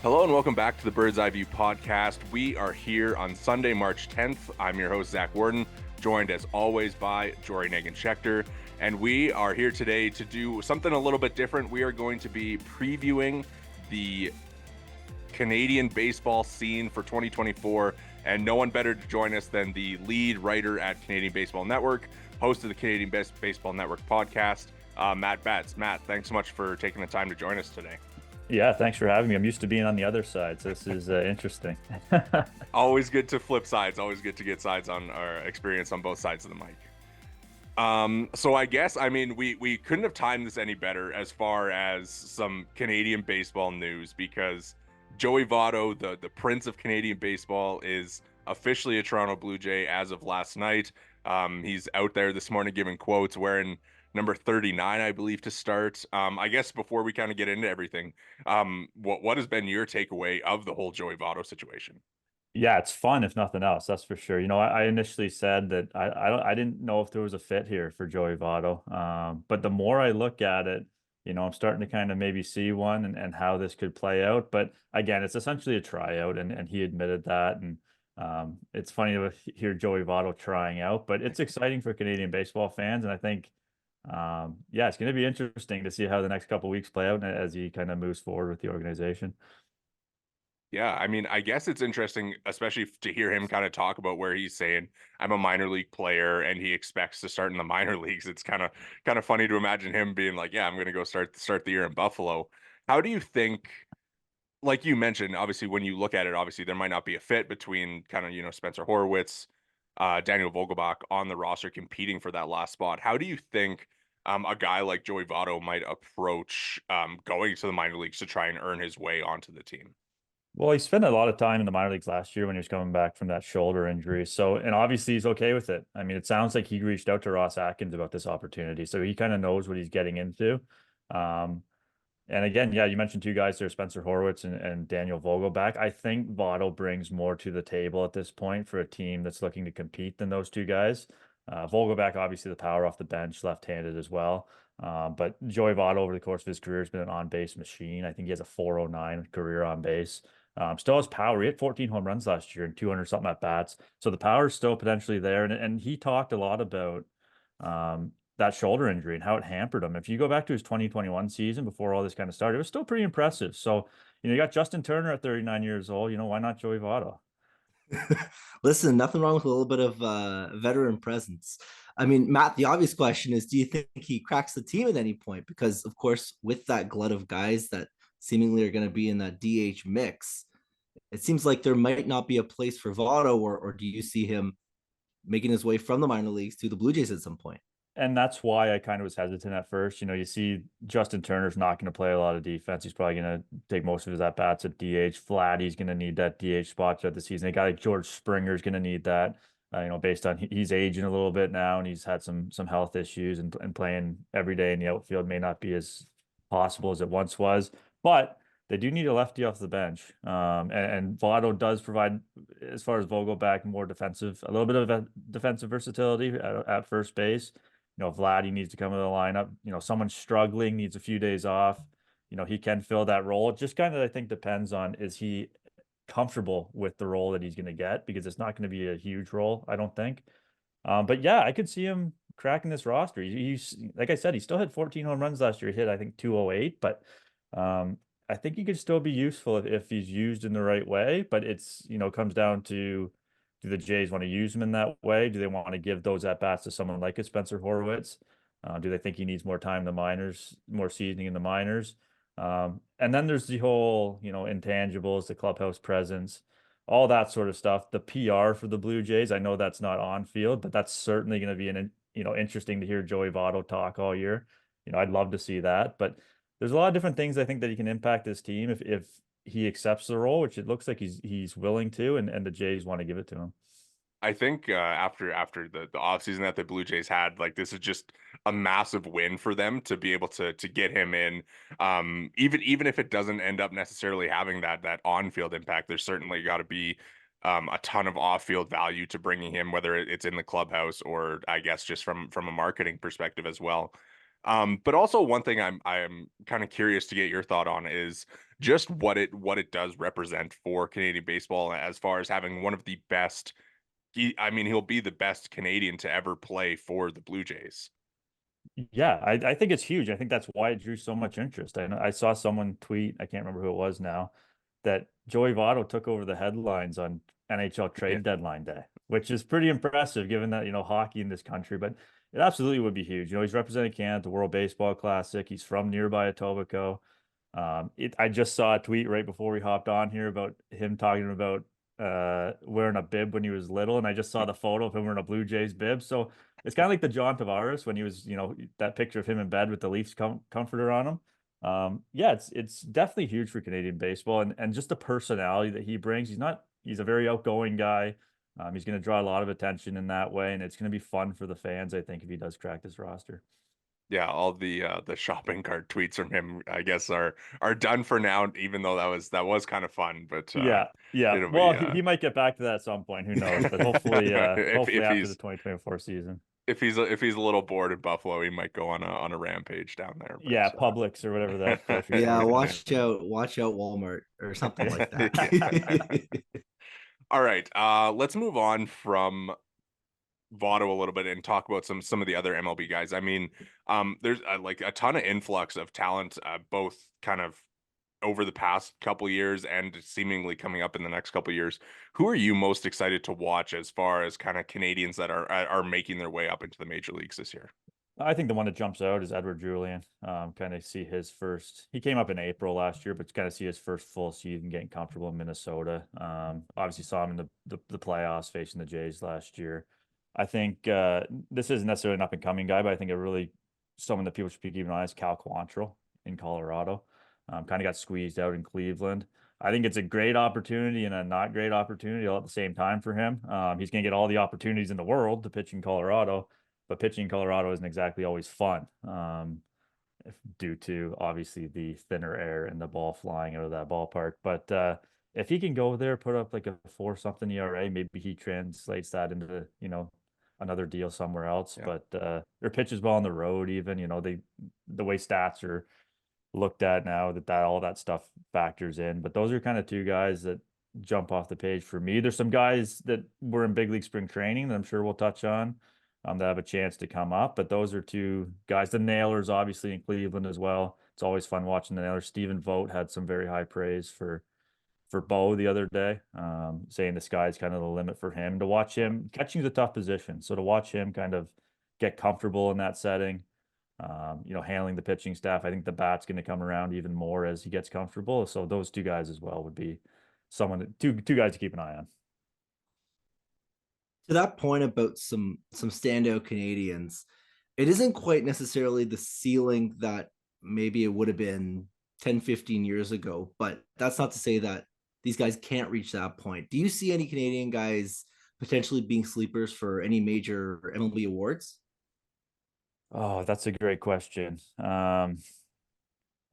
Hello and welcome back to the Bird's Eye View podcast. We are here on Sunday, March 10th. I'm your host, Zach Worden, joined as always by Jori Negin-Shecter. And we are here today to do something a little bit different. We are going to be previewing the Canadian baseball scene for 2024. And no one better to join us than the lead writer at Canadian Baseball Network, host of the Canadian Baseball Network podcast, Matt Betts. Matt, thanks so much for taking the time to join us today. Yeah, thanks for having me. I'm used to being on the other side, so this is interesting. Always good to flip sides. Always good to get sides on our experience on both sides of the mic. So I guess, we couldn't have timed this any better as far as some Canadian baseball news, because Joey Votto, the prince of Canadian baseball, is officially a Toronto Blue Jay as of last night. He's out there this morning giving quotes, wearing number 39, I believe, to start. I guess before we kind of get into everything, what has been your takeaway of the whole Joey Votto situation? Yeah, it's fun if nothing else, that's for sure. I initially said that I didn't know if there was a fit here for Joey Votto. But the more I look at it, I'm starting to kind of maybe see one and how this could play out. But again, it's essentially a tryout, and he admitted that. And it's funny to hear Joey Votto trying out, but it's exciting for Canadian baseball fans. And I think yeah, it's going to be interesting to see how the next couple of weeks play out as he kind of moves forward with the organization. Yeah, I guess it's interesting, especially to hear him kind of talk about where he's saying, I'm a minor league player and he expects to start in the minor leagues. It's kind of funny to imagine him being like, yeah, I'm going to go start the year in Buffalo. How do you think, like you mentioned, obviously when you look at it, obviously there might not be a fit between kind of, Spencer Horwitz, Daniel Vogelbach on the roster competing for that last spot. How do you think a guy like Joey Votto might approach going to the minor leagues to try and earn his way onto the team? Well, he spent a lot of time in the minor leagues last year when he was coming back from that shoulder injury. So, and obviously he's okay with it. I mean, it sounds like he reached out to Ross Atkins about this opportunity. So he kind of knows what he's getting into. Um, and again, yeah, you mentioned two guys there, Spencer Horwitz and Daniel Vogelbach. I think Votto brings more to the table at this point for a team that's looking to compete than those two guys. Vogelbach, obviously the power off the bench, left-handed as well. But Joey Votto over the course of his career has been an on-base machine. I think he has a 409 career on base. Still has power. He hit 14 home runs last year and 200 something at bats. So the power is still potentially there. And he talked a lot about that shoulder injury and how it hampered him. If you go back to his 2021 season before all this kind of started, it was still pretty impressive. So, you got Justin Turner at 39 years old. Why not Joey Votto? Listen, nothing wrong with a little bit of veteran presence. I mean, Matt, the obvious question is, do you think he cracks the team at any point? Because, of course, with that glut of guys that seemingly are going to be in that DH mix, it seems like there might not be a place for Votto, or do you see him making his way from the minor leagues to the Blue Jays at some point? And that's why I kind of was hesitant at first. You see Justin Turner's not going to play a lot of defense. He's probably going to take most of his at bats at DH. Vladdy's going to need that DH spot throughout the season. A guy like George Springer's going to need that. Based on he's aging a little bit now and he's had some health issues and playing every day in the outfield may not be as possible as it once was. But they do need a lefty off the bench. And Votto does provide, as far as Vogelbach, more defensive, a little bit of a defensive versatility at first base. Vladdy needs to come into the lineup. Someone struggling needs a few days off. He can fill that role. It just kind of, I think, depends on, is he comfortable with the role that he's going to get, because it's not going to be a huge role, I don't think. But yeah, I could see him cracking this roster. He's like I said, he still had 14 home runs last year. He hit, I think, 208, but I think he could still be useful if he's used in the right way. But it's, comes down to, do the Jays want to use him in that way? Do they want to give those at bats to someone like a Spencer Horwitz? Do they think he needs more time in the minors, more seasoning in the minors? And then there's the whole, intangibles, the clubhouse presence, all that sort of stuff. The PR for the Blue Jays, I know that's not on field, but that's certainly going to be interesting to hear Joey Votto talk all year. I'd love to see that, but there's a lot of different things I think that he can impact his team if he accepts the role, which it looks like he's willing to, and the Jays want to give it to him. I think after the offseason that the Blue Jays had, like, this is just a massive win for them to be able to get him in. Even if it doesn't end up necessarily having that on-field impact, there's certainly got to be a ton of off-field value to bringing him, whether it's in the clubhouse or I guess just from a marketing perspective as well. But also one thing I'm kind of curious to get your thought on is just what it does represent for Canadian baseball as far as having one of the best. I mean, he'll be the best Canadian to ever play for the Blue Jays. Yeah, I think it's huge. I think that's why it drew so much interest. I know I saw someone tweet, I can't remember who it was now, that Joey Votto took over the headlines on NHL Yeah. trade deadline day, which is pretty impressive given that, hockey in this country, but it absolutely would be huge. He's representing Canada at the World Baseball Classic. He's from nearby Etobicoke. I just saw a tweet right before we hopped on here about him talking about wearing a bib when he was little, and I just saw the photo of him wearing a Blue Jays bib. So it's kind of like the John Tavares when he was, that picture of him in bed with the Leafs comforter on him. Yeah, it's definitely huge for Canadian baseball, and just the personality that he brings. He's a very outgoing guy. He's going to draw a lot of attention in that way, and it's going to be fun for the fans, I think, if he does crack this roster. Yeah, all the shopping cart tweets from him, I guess, are done for now, even though that was kind of fun, but Yeah, yeah. it'll Well, be he might get back to that at some point. Who knows? But if hopefully if after the he's 2024 season. if he's a little bored in Buffalo, he might go on a rampage down there. Yeah, But Publix or whatever that grocery store Yeah, is. watch out, Walmart or something like that. yeah. All right, let's move on from Votto a little bit and talk about some of the other MLB guys. I mean, there's like a ton of influx of talent, both kind of over the past couple years and seemingly coming up in the next couple years. Who are you most excited to watch as far as kind of Canadians that are making their way up into the major leagues this year? I think the one that jumps out is Edward Julian. Kind of see his first. He came up in April last year, but kind of see his first full season getting comfortable in Minnesota. Obviously saw him in the playoffs facing the Jays last year. I think this isn't necessarily an up and coming guy, but I think a really someone that people should be keeping an eye on is Cal Quantrill in Colorado. Kind of got squeezed out in Cleveland. I think it's a great opportunity and a not great opportunity all at the same time for him. He's going to get all the opportunities in the world to pitch in Colorado, but pitching in Colorado isn't exactly always fun, due to obviously the thinner air and the ball flying out of that ballpark. But if he can go there, put up like a 4 something ERA, maybe he translates that into another deal somewhere else. Yeah. But their pitches well on the road, even the way stats are looked at now, that all that stuff factors in. But those are kind of two guys that jump off the page for me. There's some guys that were in big league spring training that I'm sure we'll touch on, that have a chance to come up. But those are two guys. The Nailers, obviously, in Cleveland as well. It's always fun watching the Nailers. Stephen Vogt had some very high praise for Bo the other day, saying the sky's kind of the limit for him. To watch him catching is a tough position, so to watch him kind of get comfortable in that setting, handling the pitching staff, I think the bat's going to come around even more as he gets comfortable. So those two guys as well would be two guys to keep an eye on. To that point about some standout Canadians, it isn't quite necessarily the ceiling that maybe it would have been 10, 15 years ago, but that's not to say that these guys can't reach that point. Do you see any Canadian guys potentially being sleepers for any major MLB awards? Oh, that's a great question.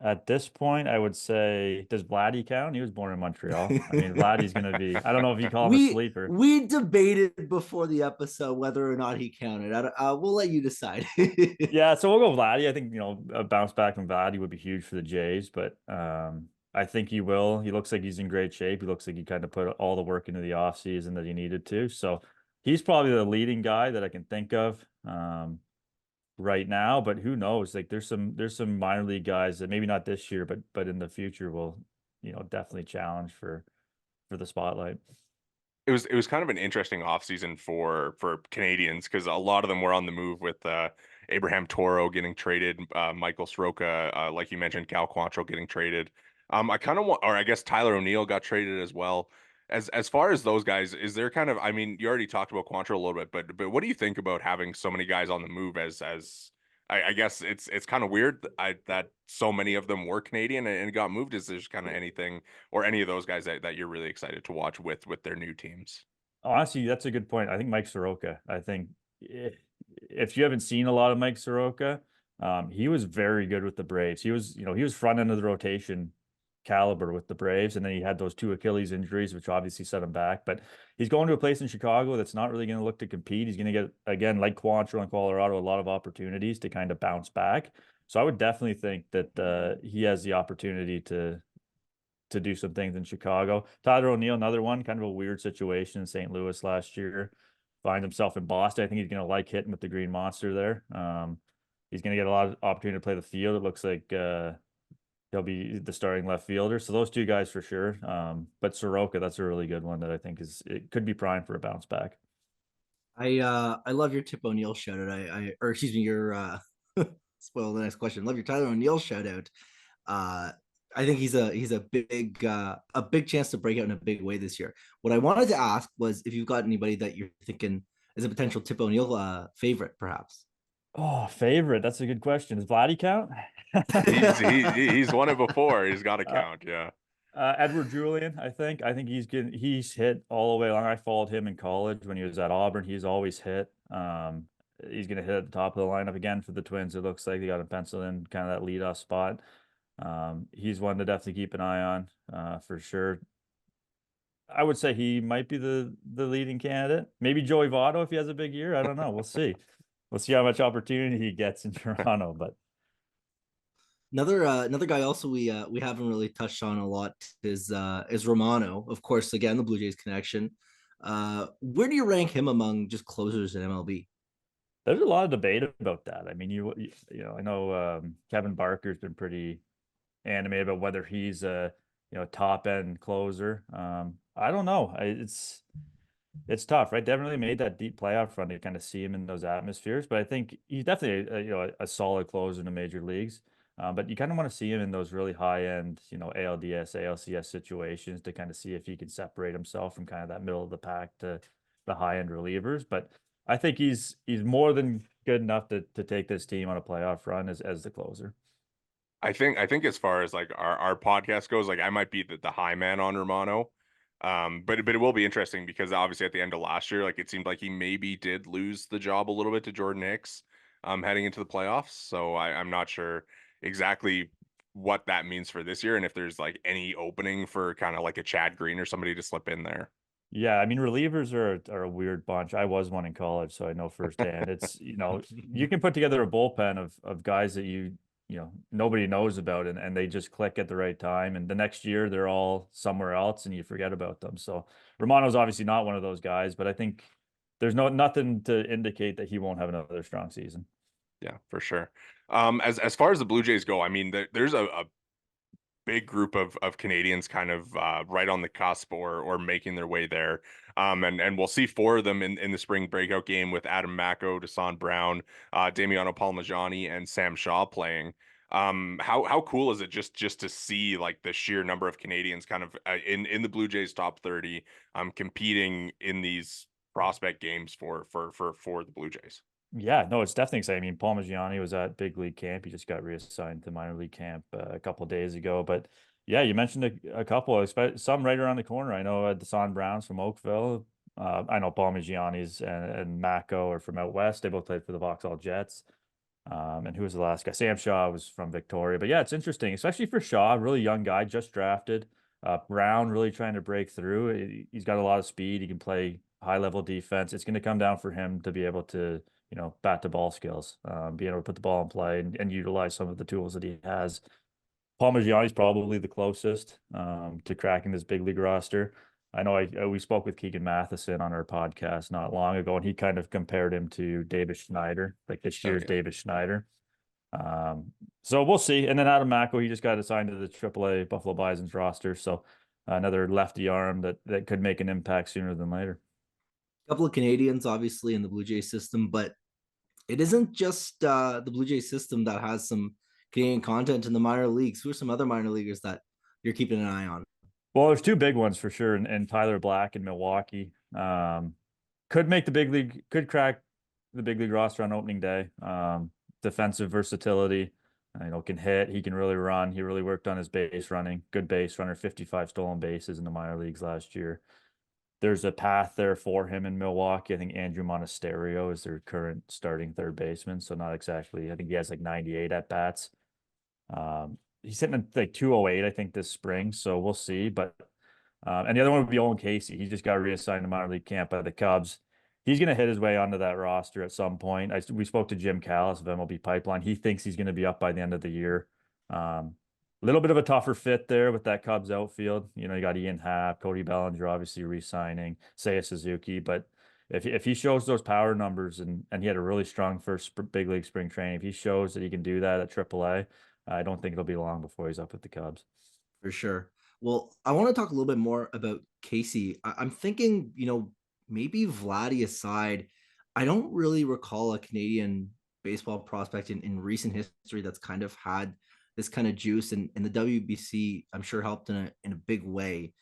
At this point, I would say, does Vladdy count? He was born in Montreal. I mean, Vladdy's going to be, I don't know if you call him a sleeper. We debated before the episode whether or not he counted. We'll let you decide. Yeah, so we'll go Vladdy. I think, a bounce back from Vladdy would be huge for the Jays, but I think he will. He looks like he's in great shape. He looks like he kind of put all the work into the offseason that he needed to. So he's probably the leading guy that I can think of right now, but who knows? Like there's some minor league guys that maybe not this year, but in the future will, definitely challenge for the spotlight. It was kind of an interesting offseason for Canadians because a lot of them were on the move with Abraham Toro getting traded, Michael Soroka, like you mentioned, Cal Quantrill getting traded. I kind of want, or I guess Tyler O'Neill got traded as well. As far as those guys, is there kind of, I mean, you already talked about Quantrill a little bit, but what do you think about having so many guys on the move as I guess it's kind of weird that so many of them were Canadian and got moved. Is there kind of anything or any of those guys that you're really excited to watch with their new teams? Honestly, that's a good point. I think Mike Soroka. I think if you haven't seen a lot of Mike Soroka, he was very good with the Braves. He was front end of the rotation caliber with the Braves, and then he had those 2 Achilles injuries, which obviously set him back. But he's going to a place in Chicago that's not really going to look to compete. He's going to get, again, like Quantrill in Colorado, a lot of opportunities to kind of bounce back. So I would definitely think that he has the opportunity to do some things in Chicago. Tyler O'Neill, another one, kind of a weird situation in St. Louis last year. Finds himself in Boston. I think he's going to like hitting with the Green Monster there. He's going to get a lot of opportunity to play the field. It looks like he'll be the starting left fielder. So those 2 guys for sure. But Soroka, that's a really good one that I think it could be primed for a bounce back. I love your Tip O'Neill shout out. Or excuse me, your spoil the next question. Love your Tyler O'Neill shout out. I think he's a big chance to break out in a big way this year. What I wanted to ask was if you've got anybody that you're thinking is a potential Tip O'Neill favorite, perhaps. Oh, favorite. That's a good question. Does Vladdy count? He's won it before. He's got to count. Yeah. Edward Julian, I think. He's hit all the way along. I followed him in college when he was at Auburn. He's always hit. He's gonna hit at the top of the lineup again for the Twins. It looks like they got him penciled in kind of that leadoff spot. He's one to definitely keep an eye on, for sure. I would say he might be the leading candidate. Maybe Joey Votto if he has a big year. I don't know. We'll see. We'll see how much opportunity he gets in Toronto. But another guy also we haven't really touched on a lot is Romano. Of course, again, the Blue Jays connection. Where do you rank him among just closers in MLB? there's a lot of debate about that. I mean, I know Kevin Barker's been pretty animated about whether he's a top end closer. I don't know. It's tough, right? They haven't really made that deep playoff run to kind of see him in those atmospheres, but I think he's definitely a solid closer in the major leagues. But you kind of want to see him in those really high end, ALDS, ALCS situations to kind of see if he can separate himself from kind of that middle of the pack to the high end relievers. But I think he's more than good enough to take this team on a playoff run as the closer. I think as far as like our podcast goes, like I might be the high man on Romano. But it will be interesting because obviously at the end of last year, like it seemed like he maybe did lose the job a little bit to Jordan Hicks, heading into the playoffs. So I'm not sure exactly what that means for this year and if there's like any opening for kind of like a Chad Green or somebody to slip in there. Yeah, I mean, relievers are a weird bunch. I was one in college, so I know firsthand. It's, you can put together a bullpen of guys that nobody knows about and they just click at the right time. And the next year they're all somewhere else and you forget about them. So Romano's obviously not one of those guys, but I think there's nothing to indicate that he won't have another strong season. Yeah, for sure. As far as the Blue Jays go, I mean, there's a big group of Canadians kind of right on the cusp or making their way there. And we'll see 4 of them in the spring breakout game with Adam Macko, Desan Brown, Damiano Palmajani, and Sam Shaw playing. How cool is it just to see like the sheer number of Canadians kind of in the Blue Jays top 30 competing in these prospect games for the Blue Jays? Yeah, no, it's definitely exciting. I mean, Palmaggiani was at big league camp. He just got reassigned to minor league camp a couple of days ago. But yeah, you mentioned a couple, some right around the corner. I know Desan Brown's from Oakville. I know Palmaggiani's and Mako are from out west. They both played for the Vauxhall Jets. And who was the last guy? Sam Shaw was from Victoria. But yeah, it's interesting, especially for Shaw, really young guy, just drafted. Brown really trying to break through. He's got a lot of speed. He can play high level defense. It's going to come down for him to be able to bat to ball skills, being able to put the ball in play and utilize some of the tools that he has. Palmaggiani's probably the closest to cracking this big league roster. I know we spoke with Keegan Matheson on our podcast not long ago, and he kind of compared him to Davis Schneider, like this year's Davis Schneider. So we'll see. And then Adam Macko, he just got assigned to the AAA Buffalo Bison's roster. So another lefty arm that could make an impact sooner than later. A couple of Canadians, obviously, in the Blue Jays system, but it isn't just the Blue Jays system that has some Canadian content in the minor leagues. Who are some other minor leaguers that you're keeping an eye on? Well, there's 2 big ones for sure, and Tyler Black in Milwaukee could make the big league, could crack the big league roster on opening day. Defensive versatility, can hit. He can really run. He really worked on his base running. Good base runner, 55 stolen bases in the minor leagues last year. There's a path there for him in Milwaukee. I think Andrew Monasterio is their current starting third baseman. So not exactly, I think he has like 98 at bats. he's hitting at like 208, I think, this spring. So we'll see. But and the other one would be Owen Casey. He just got reassigned to minor league camp by the Cubs. He's going to hit his way onto that roster at some point. We spoke to Jim Callis of MLB Pipeline. He thinks he's going to be up by the end of the year. A little bit of a tougher fit there with that Cubs outfield. You know, you got Ian Happ, Cody Bellinger, obviously re-signing, Seiya Suzuki. But if he shows those power numbers and he had a really strong first big league spring training, if he shows that he can do that at AAA, I don't think it'll be long before he's up with the Cubs. For sure. Well, I want to talk a little bit more about Casey. I'm thinking, maybe Vladdy aside, I don't really recall a Canadian baseball prospect in recent history that's kind of had this kind of juice, and the WBC, I'm sure, helped in a big way.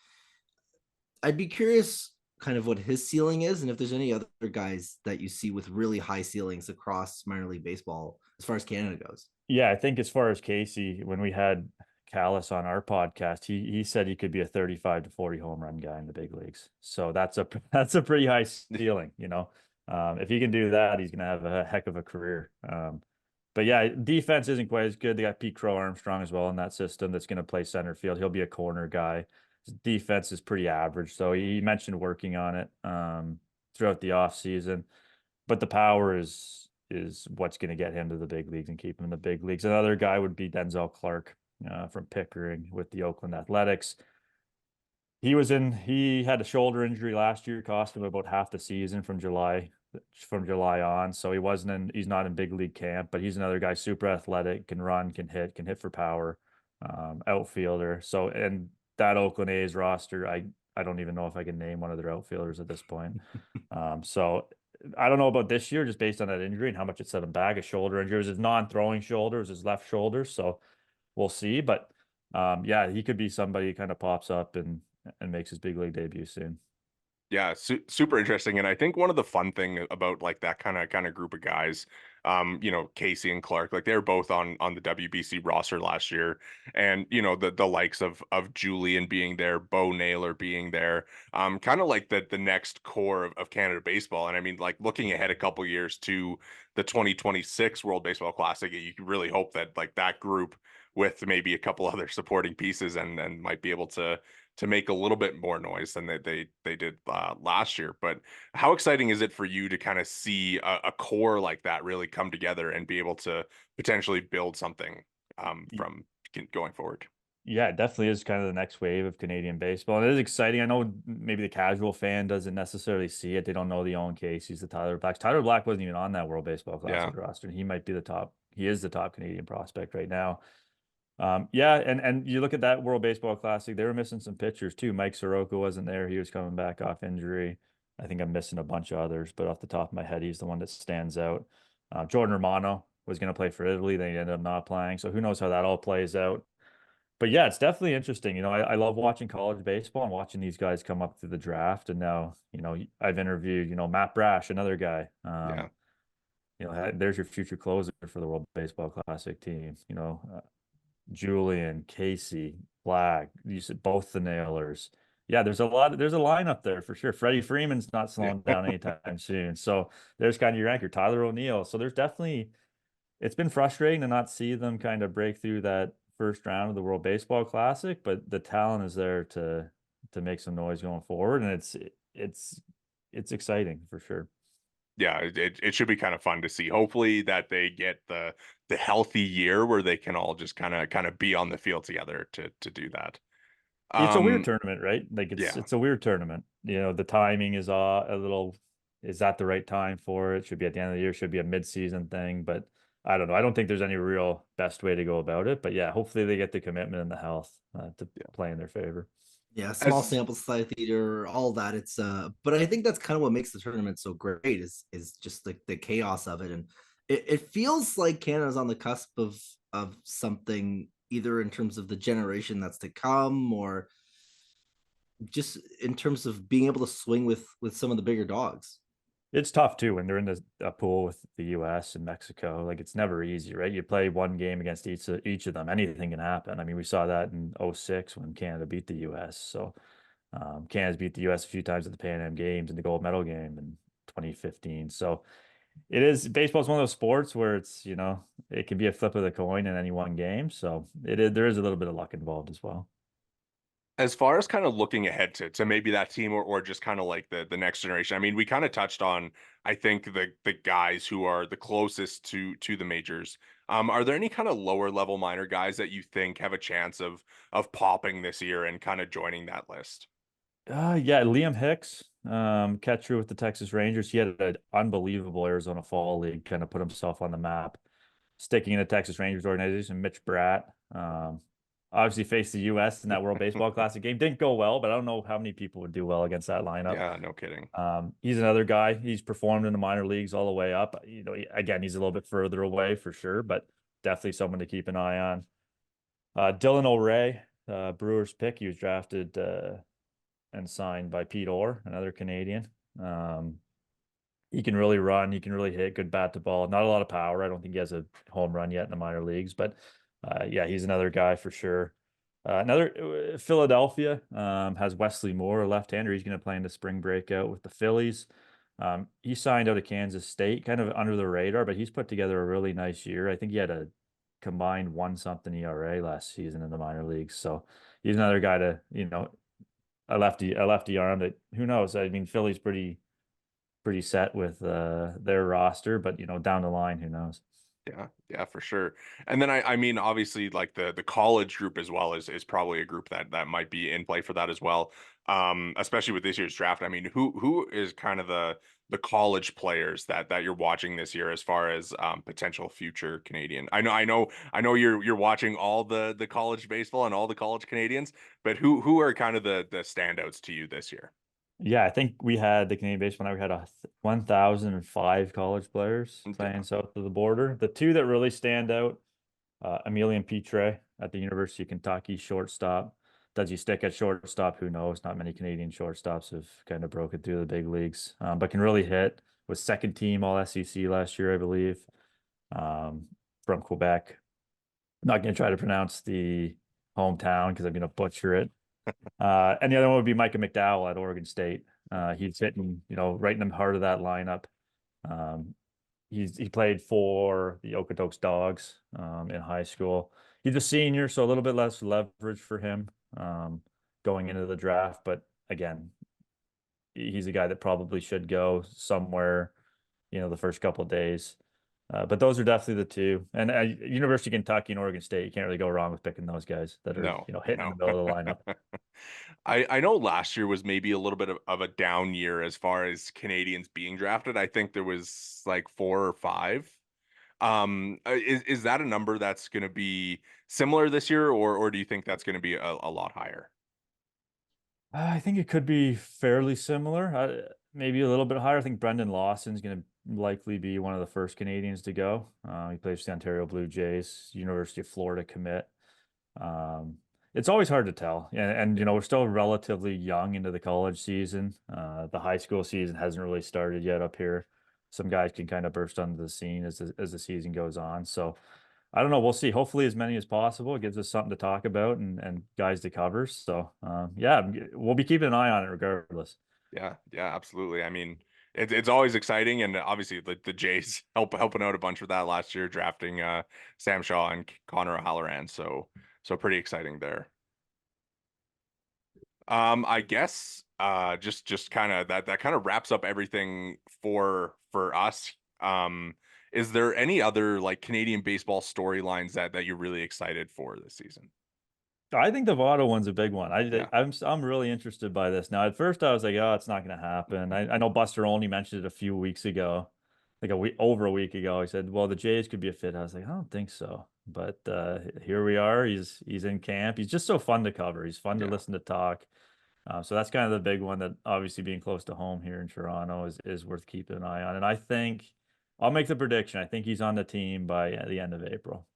I'd be curious kind of what his ceiling is, and if there's any other guys that you see with really high ceilings across minor league baseball as far as Canada goes. Yeah, I think as far as Casey, when we had Callis on our podcast, he said he could be a 35 to 40 home run guy in the big leagues. So that's a pretty high ceiling, you know. If he can do that, he's gonna have a heck of a career. But yeah, defense isn't quite as good. They got Pete Crow Armstrong as well in that system that's gonna play center field. He'll be a corner guy. His defense is pretty average. So he mentioned working on it throughout the off season. But the power is what's going to get him to the big leagues and keep him in the big leagues. Another guy would be Denzel Clark from Pickering with the Oakland Athletics. He had a shoulder injury last year, cost him about half the season from July on. So he's not in big league camp, but he's another guy, super athletic, can run, can hit for power, outfielder. So, and that Oakland A's roster, I don't even know if I can name one of their outfielders at this point. So I don't know about this year, just based on that injury and how much it set him back. A shoulder injury, it was his non-throwing shoulder, it was his left shoulder. So we'll see. But yeah, he could be somebody who kind of pops up and makes his big league debut soon. Yeah, super interesting. And I think one of the fun thing about like that kind of group of guys, Casey and Clark, like they're both on the WBC roster last year, and the likes of Julian being there, Bo Naylor being there, kind of like the next core of Canada baseball. And I mean, like looking ahead a couple years to the 2026 World Baseball Classic, you can really hope that like that group with maybe a couple other supporting pieces and might be able to make a little bit more noise than they did last year. But how exciting is it for you to kind of see a core like that really come together and be able to potentially build something from going forward? Yeah, it definitely is kind of the next wave of Canadian baseball. And it is exciting. I know maybe the casual fan doesn't necessarily see it. They don't know the Owen Casey's, the Tyler Blacks. Tyler Black wasn't even on that World Baseball Classic roster. And he might be he is the top Canadian prospect right now. Yeah, and you look at that World Baseball Classic, they were missing some pitchers too. Mike Soroka wasn't there. He was coming back off injury. I think I'm missing a bunch of others, but off the top of my head, he's the one that stands out. Jordan Romano was going to play for Italy. They ended up not playing. So who knows how that all plays out. But yeah, it's definitely interesting. I love watching college baseball and watching these guys come up through the draft. And now, I've interviewed, Matt Brash, another guy. Yeah. There's your future closer for the World Baseball Classic team. Julian, Casey, Black, you said both the Nailers. Yeah, there's a lineup there for sure. Freddie Freeman's not slowing down anytime soon. So there's kind of your anchor, Tyler O'Neill. So it's been frustrating to not see them kind of break through that first round of the World Baseball Classic, but the talent is there to make some noise going forward. And it's exciting for sure. Yeah, it should be kind of fun to see. Hopefully that they get the healthy year where they can all just kind of be on the field together to do that. It's a weird tournament, right? Like Yeah. it's a weird tournament. The timing is a little. Is that the right time for it? Should be at the end of the year. Should be a mid-season thing, but I don't know. I don't think there's any real best way to go about it. But yeah, hopefully they get the commitment and the health to play in their favor. Yeah, small sample size theater, all that. It's but I think that's kind of what makes the tournament so great is just like the chaos of it. And it feels like Canada's on the cusp of something, either in terms of the generation that's to come or just in terms of being able to swing with some of the bigger dogs. It's tough too when they're in a pool with the U.S. and Mexico. Like it's never easy, right? You play one game against each of them. Anything can happen. I mean, we saw that in 06 when Canada beat the U.S. So Canada's beat the U.S. a few times at the Pan Am Games and the gold medal game in 2015. So it is baseball's one of those sports where it's, it can be a flip of the coin in any one game. So there is a little bit of luck involved as well. As far as kind of looking ahead to maybe that team or just kind of like the next generation, I mean, we kind of touched on, I think, the guys who are the closest to the majors. Are there any kind of lower level minor guys that you think have a chance of popping this year and kind of joining that list? Yeah, Liam Hicks, catcher with the Texas Rangers. He had an unbelievable Arizona Fall League, kind of put himself on the map, sticking in the Texas Rangers organization. Mitch Bratt, obviously faced the U.S. in that World Baseball Classic game. Didn't go well, but I don't know how many people would do well against that lineup. Yeah, no kidding. He's another guy. He's performed in the minor leagues all the way up. Again, he's a little bit further away for sure, but definitely someone to keep an eye on. Dylan O'Ray, Brewers pick. He was drafted and signed by Pete Orr, another Canadian. He can really run. He can really hit. Good bat to ball. Not a lot of power. I don't think he has a home run yet in the minor leagues, but yeah, he's another guy for sure. Another Philadelphia has Wesley Moore, a left-hander. He's going to play in the spring breakout with the Phillies. He signed out of Kansas State, kind of under the radar, but he's put together a really nice year. I think he had a combined 1-something ERA last season in the minor leagues. So he's another guy to, a lefty arm that who knows? I mean, Philly's pretty set with their roster, but down the line, who knows? Yeah, for sure. And then I mean, obviously, like the college group as well is probably a group that might be in play for that as well. Especially with this year's draft. I mean, who is kind of the college players that you're watching this year as far as potential future Canadian? I know you're watching all the college baseball and all the college Canadians, but who are kind of the standouts to you this year? Yeah, I think we had the Canadian Baseball Network had 1,005 college players Yeah. playing south of the border. The two that really stand out, Emilian Petre at the University of Kentucky, shortstop. Does he stick at shortstop? Who knows? Not many Canadian shortstops have kind of broken through the big leagues, but can really hit. Was second team All SEC last year, I believe, um, from Quebec. Not going to try to pronounce the hometown because I'm going to butcher it. And the other one would be Micah McDowell at Oregon State. He's hitting, right in the heart of that lineup. Um, he played for the Okotoks Dogs in high school. He's a senior, so a little bit less leverage for him going into the draft. But again, he's a guy that probably should go somewhere, the first couple of days. But those are definitely the two. And University of Kentucky and Oregon State, you can't really go wrong with picking those guys that are, No, hitting in no. the middle of the lineup. I know last year was maybe a little bit of a down year as far as Canadians being drafted. I think there was like 4 or 5. Is that a number that's going to be similar this year, or do you think that's going to be a lot higher? I think it could be fairly similar, maybe a little bit higher. I think Brendan Lawson's going to likely be one of the first Canadians to go. He plays for the Ontario Blue Jays, University of Florida commit. Um, it's always hard to tell, and we're still relatively young into the college season. The high school season hasn't really started yet up here. Some guys can kind of burst onto the scene as the season goes on. So I don't know. We'll see. Hopefully, as many as possible. It gives us something to talk about and guys to cover. So, yeah, we'll be keeping an eye on it regardless. Yeah, absolutely. I mean, it's always exciting, and obviously the Jays helping out a bunch with that last year, drafting Sam Shaw and Connor O'Halloran. So pretty exciting there. I guess just kind of that kind of wraps up everything for us. Is there any other like Canadian baseball storylines that you're really excited for this season? I think the Votto one's a big one. Yeah. I'm really interested by this. Now, at first, I was like, oh, it's not going to happen. I know Buster only mentioned it a few weeks ago, like over a week ago. He said, well, the Jays could be a fit. I was like, I don't think so. But here we are. He's in camp. He's just so fun to cover. He's fun to Yeah. listen to talk. So that's kind of the big one that obviously being close to home here in Toronto is worth keeping an eye on. And I think I'll make the prediction. I think he's on the team by the end of April.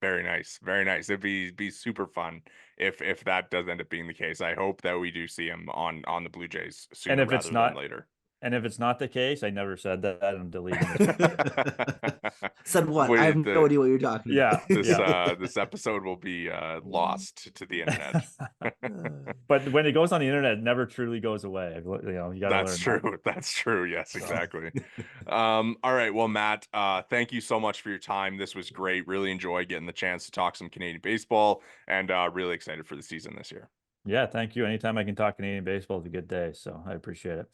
Very nice. Very nice. It'd be super fun if that does end up being the case. I hope that we do see him on the Blue Jays And sooner if it's rather than not, later. And if it's not the case, I never said that. I'm deleting this. Said what? I have Wait, no idea what you're talking Yeah, about. yeah. this episode will be lost to the internet. But when it goes on the internet, it never truly goes away. You got to That's learn true. that. That's true. Yes, So, exactly. All right. Well, Matt, thank you so much for your time. This was great. Really enjoyed getting the chance to talk some Canadian baseball, and really excited for the season this year. yeah, thank you. Anytime I can talk Canadian baseball is a good day. So I appreciate it.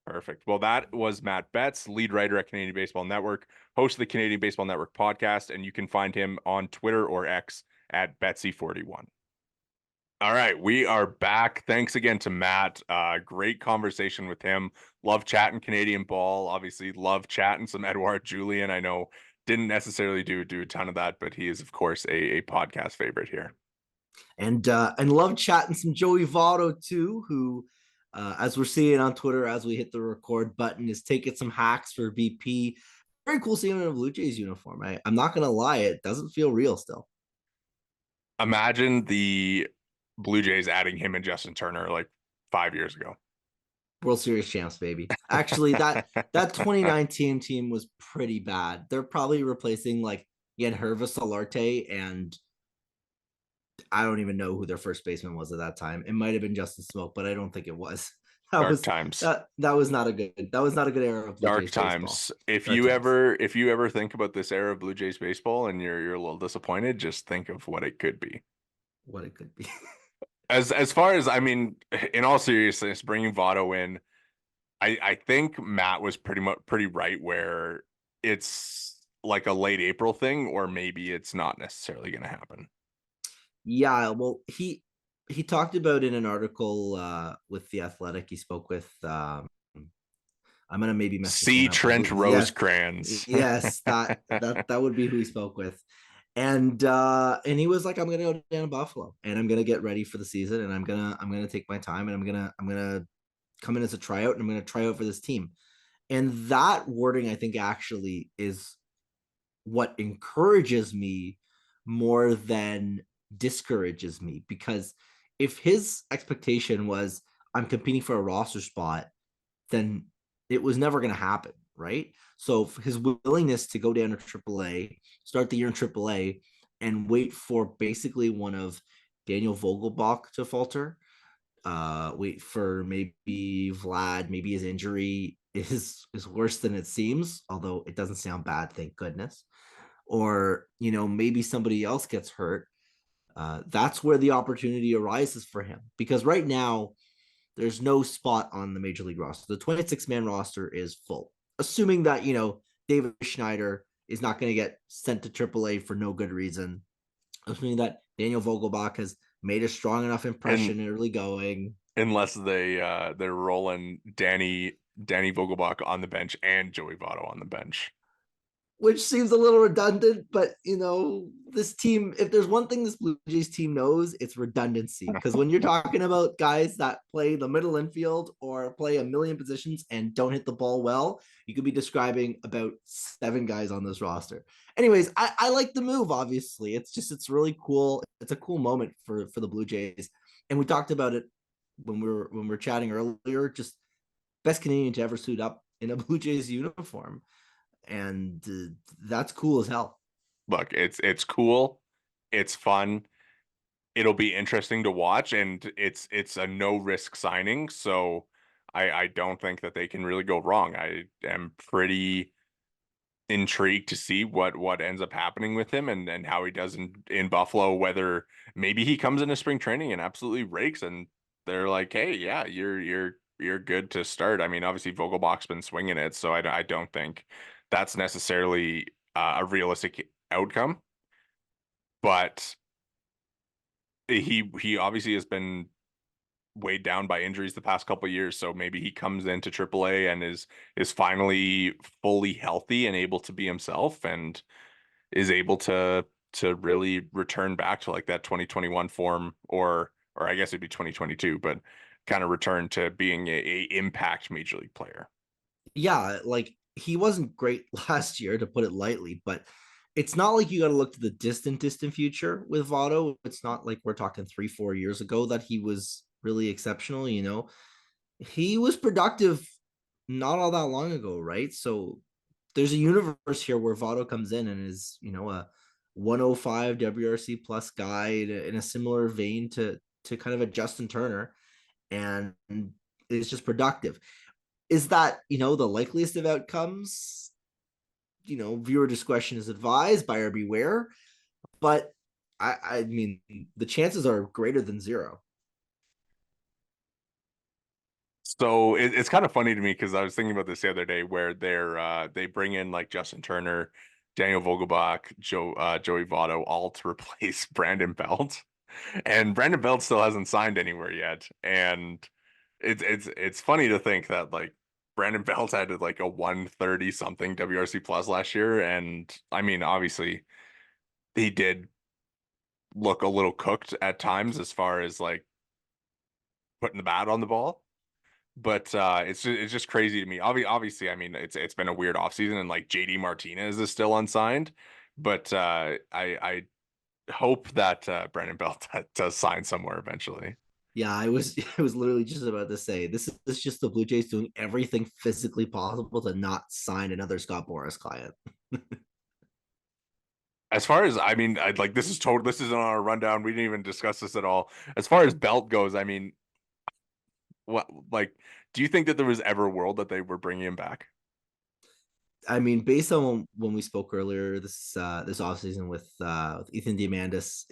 Perfect. Well, that was Matt Betts, lead writer at Canadian Baseball Network, host of the Canadian Baseball Network podcast, and you can find him on Twitter or X at Betsy41. All right, we are back. Thanks again to Matt. Great conversation with him. Love chatting Canadian ball. Obviously, love chatting some Edouard Julien. I know didn't necessarily do a ton of that, but he is, of course, a podcast favorite here. And love chatting some Joey Votto too, who, as we're seeing on Twitter as we hit the record button, is taking some hacks for BP. Very cool seeing him in a Blue Jays uniform. I'm not gonna lie, it doesn't feel real still. Imagine the Blue Jays adding him and Justin Turner like 5 years ago. World Series champs, baby. Actually, that 2019 team was pretty bad. They're probably replacing like Yangervis Solarte, and I don't even know who their first baseman was at that time. It might have been Justin Smoke, but I don't think it was. Dark times. That was not a good era of Blue Dark Jays times. baseball. If Dark you times. ever think about this era of Blue Jays baseball and you're a little disappointed, just think of what it could be. What it could be. As far as, I mean, in all seriousness, bringing Votto in, I think Matt was pretty right where it's like a late April thing, or maybe it's not necessarily going to happen. Yeah, well, he talked about in an article with The Athletic. He spoke with I'm gonna maybe mess his name up. Trent Yes, Rosecrans. yes, that would be who he spoke with. And he was like, I'm gonna go down to Buffalo and I'm gonna get ready for the season, and I'm gonna take my time, and I'm gonna come in as a tryout, and I'm gonna try out for this team. And that wording, I think, actually is what encourages me more than discourages me, because if his expectation was I'm competing for a roster spot, then it was never going to happen, right? So his willingness to go down to AAA, start the year in AAA, and wait for basically one of Daniel Vogelbach to falter, wait for maybe Vlad, maybe his injury is worse than it seems, although it doesn't sound bad, thank goodness. Or, maybe somebody else gets hurt. That's where the opportunity arises for him, because right now there's no spot on the major league roster. The 26-man roster is full, assuming that, David Schneider is not going to get sent to AAA for no good reason, assuming that Daniel Vogelbach has made a strong enough impression early going. Unless they're rolling Danny Vogelbach on the bench and Joey Votto on the bench. Which seems a little redundant, but this team, if there's one thing this Blue Jays team knows, it's redundancy. Because when you're talking about guys that play the middle infield or play a million positions and don't hit the ball well, you could be describing about 7 guys on this roster. Anyways, I like the move, obviously. It's really cool. It's a cool moment for the Blue Jays. And we talked about it when we were chatting earlier, just best Canadian to ever suit up in a Blue Jays uniform. And that's cool as hell. Look, it's cool, it's fun, it'll be interesting to watch, and it's a no risk signing, so I don't think that they can really go wrong. I am pretty intrigued to see what ends up happening with him and how he does in Buffalo, whether maybe he comes into spring training and absolutely rakes and they're like, hey, yeah, you're good to start. I mean, obviously Vogelbach's been swinging it, so I don't think that's necessarily a realistic outcome, but he obviously has been weighed down by injuries the past couple of years, so maybe he comes into AAA and is finally fully healthy and able to be himself and is able to really return back to like that 2021 form, or I guess it'd be 2022, but kind of return to being a impact major league player. Yeah, like he wasn't great last year, to put it lightly, but it's not like you got to look to the distant future with Votto. It's not like we're talking 3-4 years ago that he was really exceptional. He was productive not all that long ago, right? So there's a universe here where Votto comes in and is, a 105 WRC plus guy in a similar vein to kind of a Justin Turner, and is just productive. Is that, the likeliest of outcomes? Viewer discretion is advised, buyer beware. But I mean, the chances are greater than zero. So it's kind of funny to me because I was thinking about this the other day where they bring in like Justin Turner, Daniel Vogelbach, Joey Votto all to replace Brandon Belt. And Brandon Belt still hasn't signed anywhere yet. And it's funny to think that like Brandon Belt had like a 130 something WRC plus last year. And I mean, obviously he did look a little cooked at times as far as like putting the bat on the ball. But it's just crazy to me. Obviously, I mean it's been a weird offseason and like JD Martinez is still unsigned, but I hope that Brandon Belt does sign somewhere eventually. Yeah, I was literally just about to say this is just the Blue Jays doing everything physically possible to not sign another Scott Boras client. As far as I mean, I'd like this isn't on our rundown. We didn't even discuss this at all. As far as Belt goes, I mean, what like do you think that there was ever a world that they were bringing him back? I mean, based on when we spoke earlier this offseason with Ethan Diamandis,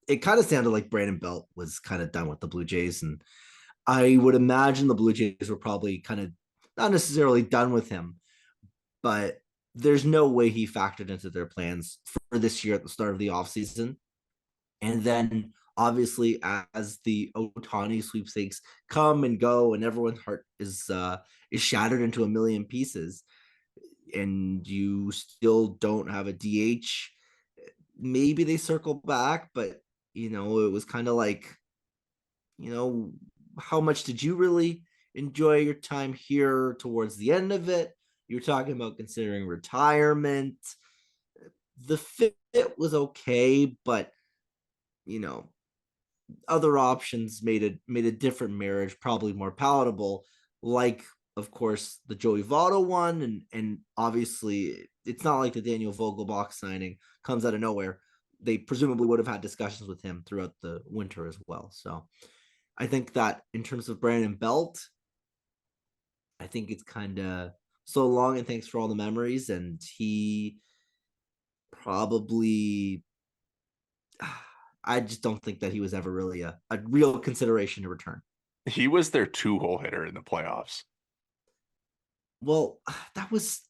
it kind of sounded like Brandon Belt was kind of done with the Blue Jays, and I would imagine the Blue Jays were probably kind of not necessarily done with him, but there's no way he factored into their plans for this year at the start of the offseason. And then obviously as the Otani sweepstakes come and go and everyone's heart is shattered into a million pieces, and you still don't have a DH, maybe they circle back, but it was kind of like, how much did you really enjoy your time here towards the end of it? You're talking about considering retirement. The fit was okay, but you know, other options made a different marriage probably more palatable, like of course the Joey Votto one, and obviously it's not like the Daniel Vogelbach signing comes out of nowhere. They presumably would have had discussions with him throughout the winter as well. So I think that in terms of Brandon Belt, I think it's kind of so long and thanks for all the memories. And he probably, I just don't think that he was ever really a real consideration to return. He was their two-hole hitter in the playoffs. Well, that was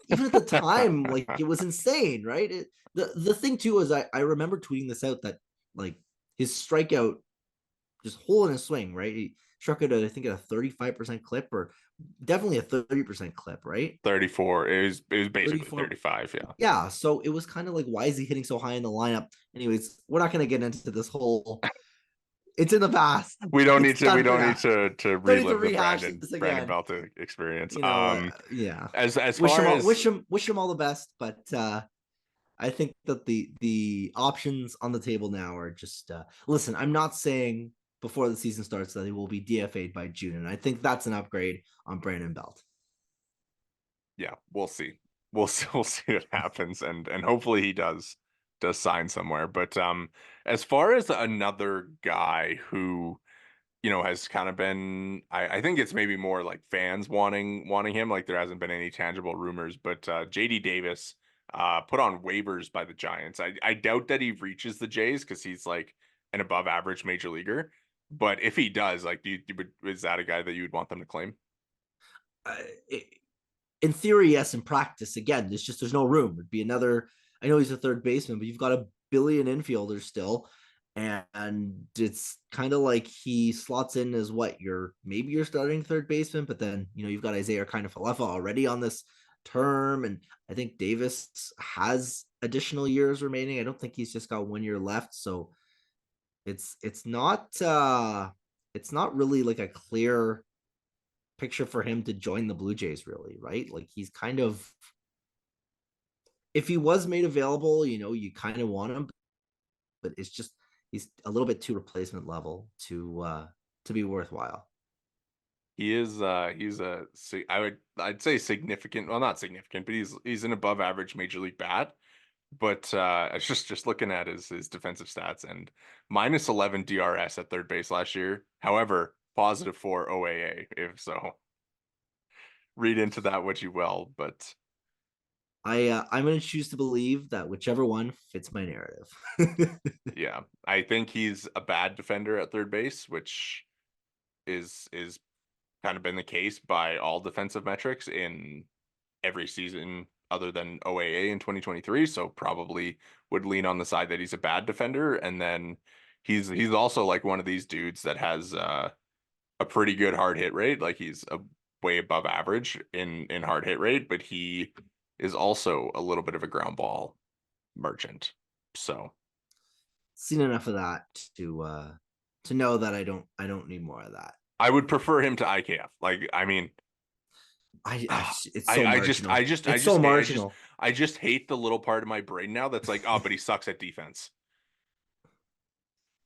even at the time, like it was insane, right? The thing too is I remember tweeting this out that like his strikeout just hole in his swing, right? He struck it at I think at a 35% clip, or definitely a 30% clip, right? 34. It was basically 34. 35, yeah. Yeah, so it was kind of like, why is he hitting so high in the lineup? Anyways, we're not going to get into this whole. It's in the past. We don't It's need to we done for don't now. need to Don't need to relive the rehash Brandon this Brandon again. Belt experience. Yeah. As Wish far him as wish him all the best, but I think that the options on the table now are just listen. I'm not saying before the season starts that he will be DFA'd by June, and I think that's an upgrade on Brandon Belt. yeah, we'll see. We'll see what happens, and hopefully he does sign somewhere. But as far as another guy who has kind of been, I think it's maybe more like fans wanting him. Like there hasn't been any tangible rumors, but JD Davis put on waivers by the Giants. I doubt that he reaches the Jays because he's like an above average major leaguer. But if he does, like, is that a guy that you would want them to claim? Uh, in theory, yes. In practice, again, there's no room. It'd be another. I know he's a third baseman, but you've got a billion infielders still, and it's kind of like he slots in as what maybe you're starting third baseman, but then you've got Isaiah kind of Falefa already on this term, and I think Davis has additional years remaining. I don't think he's just got 1 year left, so it's not really like a clear picture for him to join the Blue Jays, really, right? Like he's kind of, if he was made available, you kind of want him, but it's just he's a little bit too replacement level to be worthwhile. He is I'd say significant, well not significant, but he's an above average major league bat. But I was just looking at his defensive stats and -11 DRS at third base last year. However, +4 OAA, if so. Read into that what you will, but I'm going to choose to believe that whichever one fits my narrative. yeah, I think he's a bad defender at third base, which is kind of been the case by all defensive metrics in every season other than OAA in 2023. So probably would lean on the side that he's a bad defender. And then he's also like one of these dudes that has a pretty good hard hit rate. Like he's a way above average in hard hit rate, but he is also a little bit of a ground ball merchant. So Seen enough of that to know that I don't need more of that. I would prefer him to IKF. Like, I mean, It's so marginal. It's so marginal. I just hate the little part of my brain now that's like, oh, but he sucks at defense.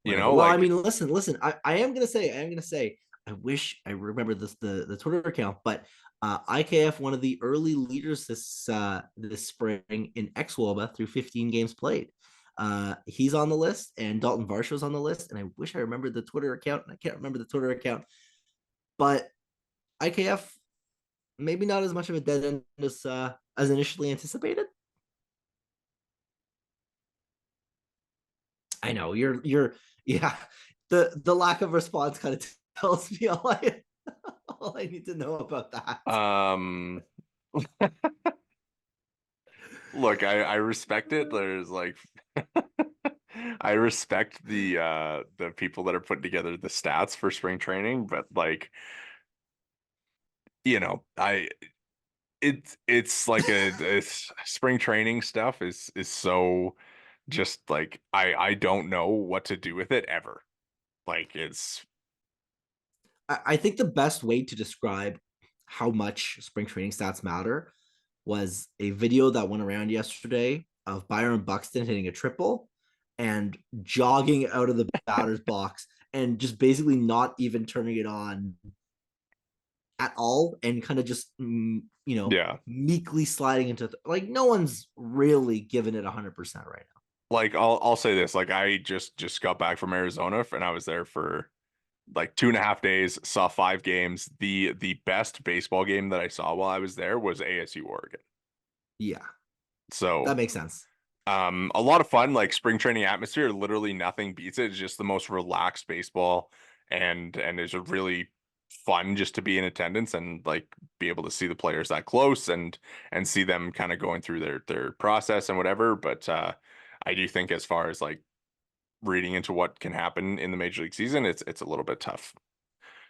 You Whatever. know, Well, I like mean, listen. I am gonna say. I wish I remember the Twitter account, but IKF, one of the early leaders this spring in xWOBA through 15 games played. He's on the list, and Dalton Varsho's on the list. And I wish I remembered the Twitter account, and I can't remember the Twitter account. But IKF, maybe not as much of a dead end as initially anticipated. I know you're yeah. The lack of response kind of tells me all I need to know about that. look, I respect it. There's like I respect the people that are putting together the stats for spring training, but like, you know, it's like it's spring training stuff is so just like I don't know what to do with it ever. Like it's I think the best way to describe how much spring training stats matter was a video that went around yesterday of Byron Buxton hitting a triple and jogging out of the batter's box and just basically not even turning it on at all and kind of just yeah. meekly sliding into like no one's really giving it 100% right now. Like I'll say this, like I just got back from Arizona and I was there for like 2.5 days, saw 5 games. The best baseball game that I saw while I was there was ASU Oregon. Yeah, So that makes sense. a lot of fun, like spring training atmosphere, literally nothing beats it. It's just the most relaxed baseball and it's a really fun just to be in attendance and like be able to see the players that close and see them kind of going through their process and whatever. But I do think as far as like reading into what can happen in the major league season, it's a little bit tough.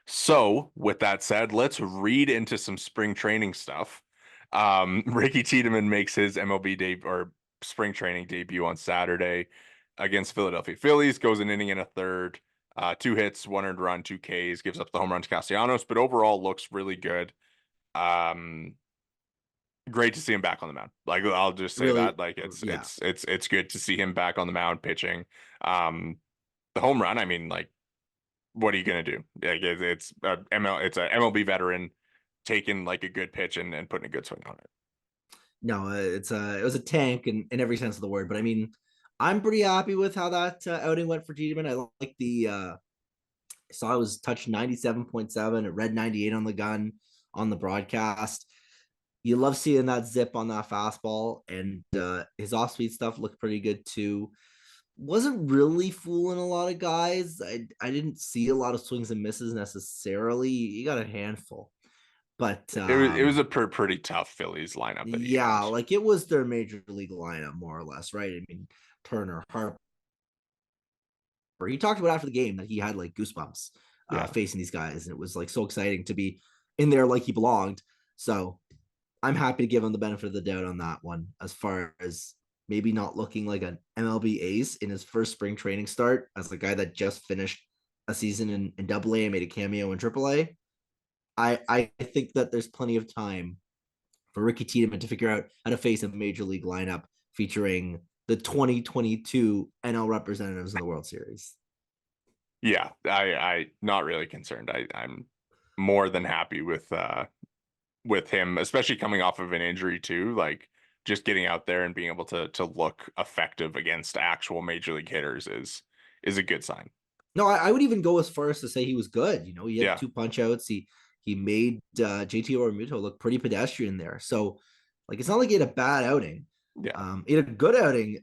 So with that said, let's read into some spring training stuff. Ricky Tiedemann makes his MLB debut or spring training debut on Saturday against Philadelphia Phillies, goes an inning and a third, 2 hits, 1 earned run, 2 Ks, gives up the home run to Castellanos, but overall looks really good. Great to see him back on the mound. Like I'll just say Really, that. Like yeah. it's good to see him back on the mound pitching. The home run, I mean, like, what are you gonna do? Like it's a MLB veteran taking like a good pitch and putting a good swing on it. No, it was a tank in every sense of the word. But I mean, I'm pretty happy with how that outing went for Tiedemann. I like the I saw it was touched 97.7. It read 98 on the gun on the broadcast. You love seeing that zip on that fastball, and his off speed stuff looked pretty good too. Wasn't really fooling a lot of guys. I didn't see a lot of swings and misses necessarily. You got a handful, but It was a pretty tough Phillies lineup that he yeah, had. like it was their major league lineup more or less, right? I mean, Turner, Harper. He talked about after the game that he had like goosebumps Yeah. facing these guys, and it was like so exciting to be in there like he belonged. So I'm happy to give him the benefit of the doubt on that one, as far as maybe not looking like an MLB ace in his first spring training start as a guy that just finished a season in Double A and made a cameo in Triple A. I think that there's plenty of time for Ricky Tiedemann to figure out how to face a major league lineup featuring the 2022 NL representatives in the World Series. Yeah, I not really concerned. I'm more than happy with him, especially coming off of an injury too. Like just getting out there and being able to look effective against actual major league hitters is a good sign. No, I would even go as far as to say he was good. You know, he had Yeah. 2 punch outs. He made JT Realmuto look pretty pedestrian there. So, like, it's not like he had a bad outing. Yeah. He had a good outing.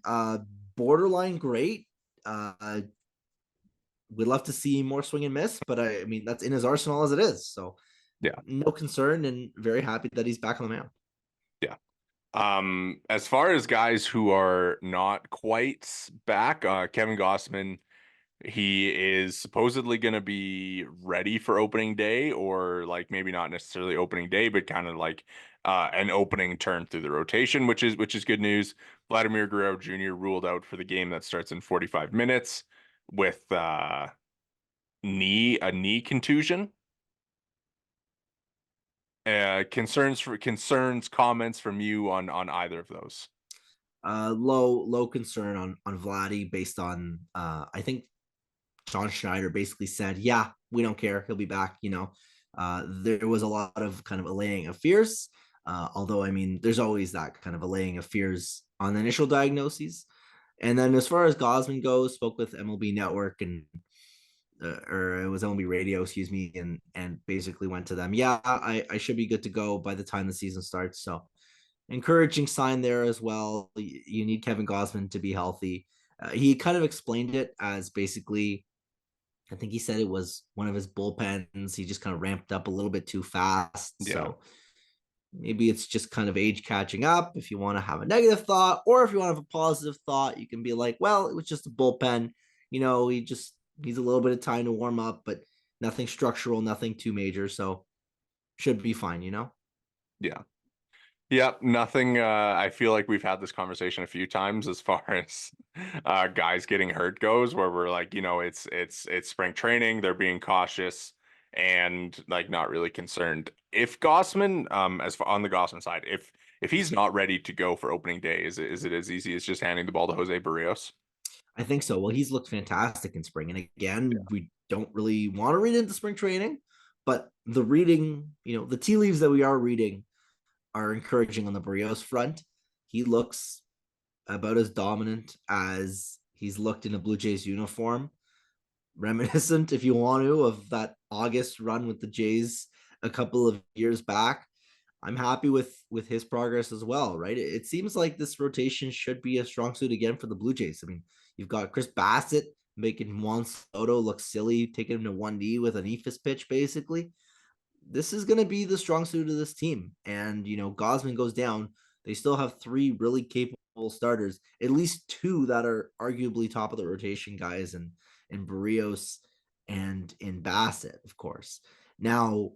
Borderline great. We'd love to see more swing and miss, but I mean that's in his arsenal as it is. So, Yeah. no concern, and very happy that he's back on the mound. Yeah. As far as guys who are not quite back, Kevin Gossman, he is supposedly going to be ready for opening day, or like maybe not necessarily opening day, but kind of like an opening turn through the rotation, which is good news. Vladimir Guerrero Jr. ruled out for the game that starts in 45 minutes with knee contusion. Comments from you on either of those? Low concern on Vladdy based on I think John Schneider basically said, yeah, we don't care, he'll be back. There was a lot of kind of allaying of fears, although I mean there's always that kind of allaying of fears on the initial diagnoses. And then as far as Gosman goes, spoke with MLB Network and or it was MLB Radio, excuse me, and basically went to them. Yeah, I should be good to go by the time the season starts. So encouraging sign there as well. You need Kevin Gosman to be healthy. He kind of explained it as basically, I think he said it was one of his bullpens. He just kind of ramped up a little bit too fast. Yeah. So maybe it's just kind of age catching up. If you want to have a negative thought, or if you want to have a positive thought, you can be like, well, it was just a bullpen. He just needs a little bit of time to warm up, but nothing structural, nothing too major. So should be fine. Yeah. Yeah, nothing. I feel like we've had this conversation a few times as far as guys getting hurt goes, where we're like, it's spring training, they're being cautious and like not really concerned. If Gossman, as far on the Gossman side, if he's not ready to go for opening day, is it as easy as just handing the ball to Jose Barrios? I think so. Well, he's looked fantastic in spring. And again, we don't really want to read into spring training, but the reading, the tea leaves that we are reading are encouraging on the Barrios front. He looks about as dominant as he's looked in a Blue Jays uniform, reminiscent, if you want to, of that August run with the Jays a couple of years back. I'm happy with his progress as well, right? It seems like this rotation should be a strong suit again for the Blue Jays. I mean, you've got Chris Bassett making Juan Soto look silly, taking him to one knee with an ephus pitch, basically. This is going to be the strong suit of this team. And, Gosman goes down. They still have 3 really capable starters, at least 2 that are arguably top of the rotation guys in Barrios and in Bassett, of course. Now,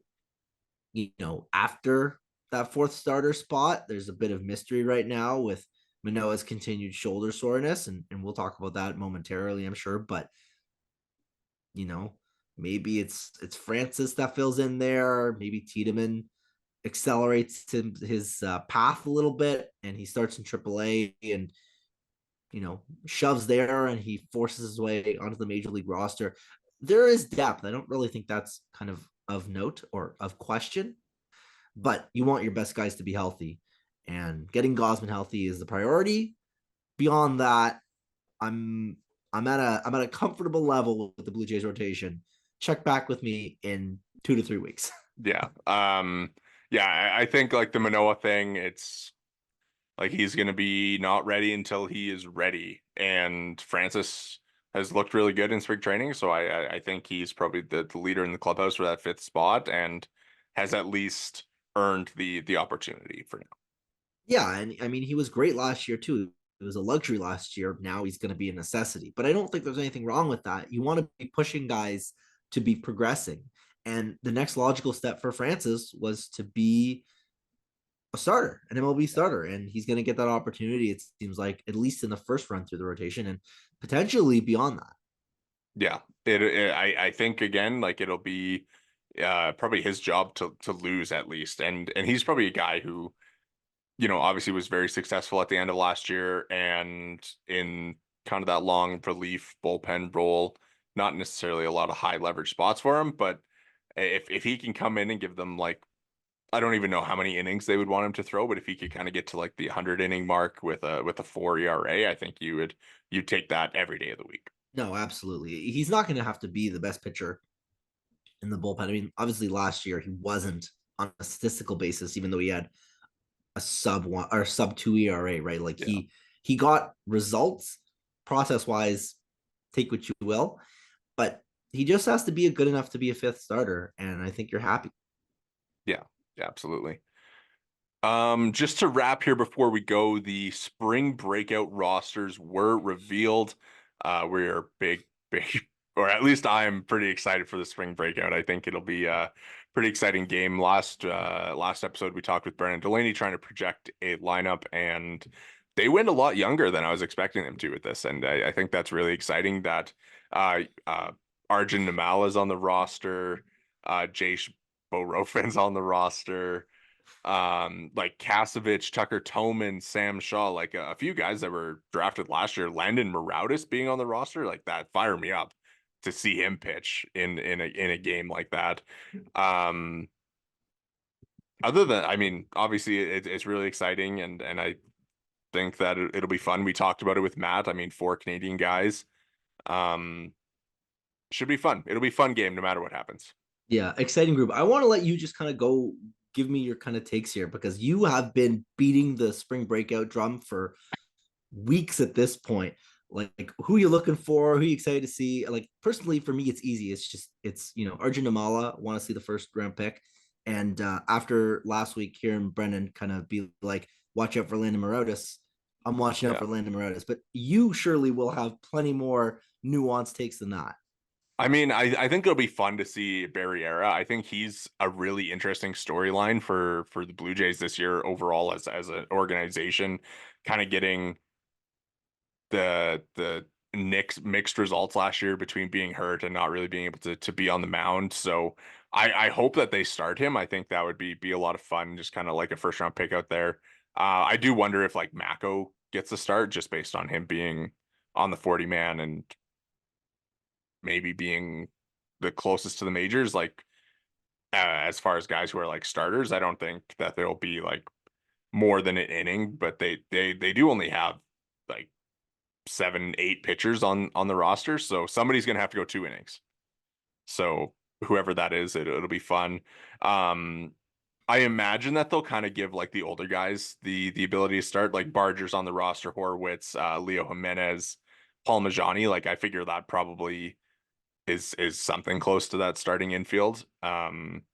after that 4th starter spot, there's a bit of mystery right now with Manoah's continued shoulder soreness, and we'll talk about that momentarily, I'm sure. But maybe it's Francis that fills in there. Maybe Tiedemann accelerates his path a little bit, and he starts in AAA and shoves there, and he forces his way onto the major league roster. There is depth. I don't really think that's kind of note or of question. But you want your best guys to be healthy, and getting Gosman healthy is the priority. Beyond that, I'm at a comfortable level with the Blue Jays rotation. Check back with me in 2 to 3 weeks. Yeah. Yeah, I think like the Manoah thing, it's like he's going to be not ready until he is ready. And Francis has looked really good in spring training, so I think he's probably the leader in the clubhouse for that 5th spot and has at least earned the opportunity for now. Yeah, and I mean he was great last year too. It was a luxury last year. Now he's going to be a necessity. But I don't think there's anything wrong with that. You want to be pushing guys to be progressing. And the next logical step for Francis was to be a starter, an MLB starter, and he's going to get that opportunity. It seems like at least in the first run through the rotation, and potentially beyond that. Yeah, I think again, like it'll be probably his job to lose at least, and he's probably a guy who, obviously was very successful at the end of last year and in kind of that long relief bullpen role. Not necessarily a lot of high leverage spots for him, but if he can come in and give them like, I don't even know how many innings they would want him to throw, but if he could kind of get to like the 100 inning mark with a 4 ERA, I think you'd take that every day of the week. No, absolutely. He's not going to have to be the best pitcher in the bullpen. I mean, obviously last year he wasn't on a statistical basis, even though he had a sub 1 or sub 2 ERA, right? Like Yeah. he got results process wise, take what you will, but he just has to be good enough to be a fifth starter, and I think you're happy. Yeah, absolutely. Just to wrap here before we go, the spring breakout rosters were revealed. We're big, or at least I'm pretty excited for the spring breakout. I think it'll be a pretty exciting game. Last episode we talked with Brannen Delaney trying to project a lineup, and they went a lot younger than I was expecting them to with this, and I think that's really exciting. That Arjun Nimal is on the roster, Jace Borofin's on the roster, like Kasevich, Tucker Toman, Sam Shaw, like a few guys that were drafted last year. Landon Miraudis being on the roster, like that fired me up to see him pitch in a game like that. Other than, I mean, obviously it's really exciting, and I think that it'll be fun. We talked about it with Matt. I mean, 4 Canadian guys. Should be fun. It'll be a fun game no matter what happens. Yeah, exciting group. I want to let you just kind of go give me your kind of takes here, because you have been beating the spring breakout drum for weeks at this point. Like, who are you looking for? Who are you excited to see? Like, personally, for me, it's easy. It's Arjun Namala, want to see the first round pick. And after last week, hearing Brennan kind of be like, watch out for Landon Miraudis, I'm watching out for Landon Miraudis. But you surely will have plenty more nuanced takes than that. I mean, I think it'll be fun to see Barriera. I think he's a really interesting storyline for the Blue Jays this year overall as an organization, kind of getting the mixed results last year between being hurt and not really being able to be on the mound. So I hope that they start him. I think that would be a lot of fun, just kind of like a first round pick out there. I do wonder if like Mako gets a start just based on him being on the 40 man and maybe being the closest to the majors. Like as far as guys who are like starters, I don't think that there'll be like more than an inning, but they do only have like 7-8 pitchers on the roster, so somebody's gonna have to go 2 innings. So whoever that is, it'll be fun. I imagine that they'll kind of give like the older guys the ability to start, like Barger's on the roster, Horowitz, Leo Jimenez, Paul Majani. Like I figure that probably is something close to that starting infield. I'm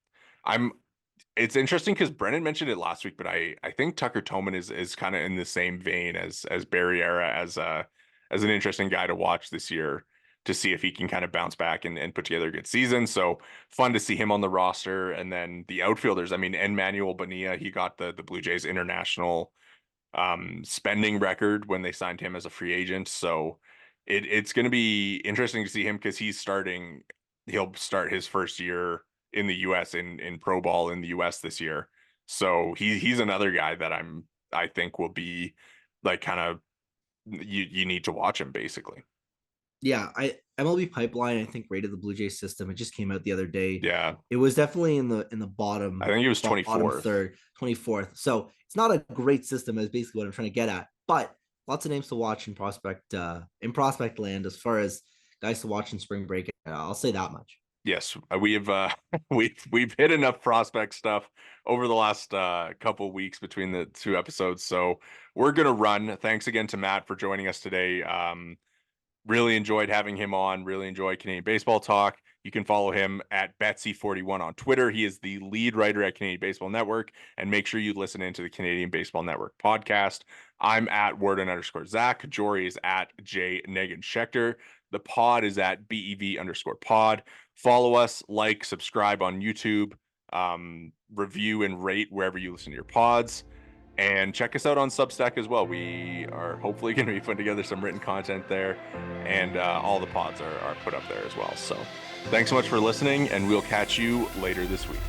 It's interesting because Brennan mentioned it last week, but I think Tucker Toman is kind of in the same vein as Barriera as an interesting guy to watch this year to see if he can kind of bounce back and put together a good season. So fun to see him on the roster. And then the outfielders, I mean, Emmanuel Bonilla, he got the Blue Jays international spending record when they signed him as a free agent. So it's going to be interesting to see him because he'll start his first year in the US in pro ball in the US this year. So he's another guy that I think will be like kind of you need to watch him basically. Yeah, MLB Pipeline, I think, rated the Blue Jays system. It just came out the other day. Yeah. It was definitely in the bottom. I think it was bottom 24th. third, 24th. So it's not a great system, is basically what I'm trying to get at. But lots of names to watch in prospect land as far as guys to watch in spring break. I'll say that much. Yes, we've we've hit enough prospect stuff over the last couple of weeks between the 2 episodes. So we're gonna run. Thanks again to Matt for joining us today. Really enjoyed having him on. Really enjoyed Canadian Baseball Talk. You can follow him at Betsy41 on Twitter. He is the lead writer at Canadian Baseball Network. And make sure you listen into the Canadian Baseball Network podcast. I'm at Worden_Zach. Jori is at J Negin-Shecter. The pod is at BEV_pod. Follow us, like, subscribe on YouTube, review and rate wherever you listen to your pods. And check us out on Substack as well. We are hopefully going to be putting together some written content there, and all the pods are put up there as well. So thanks so much for listening, and we'll catch you later this week.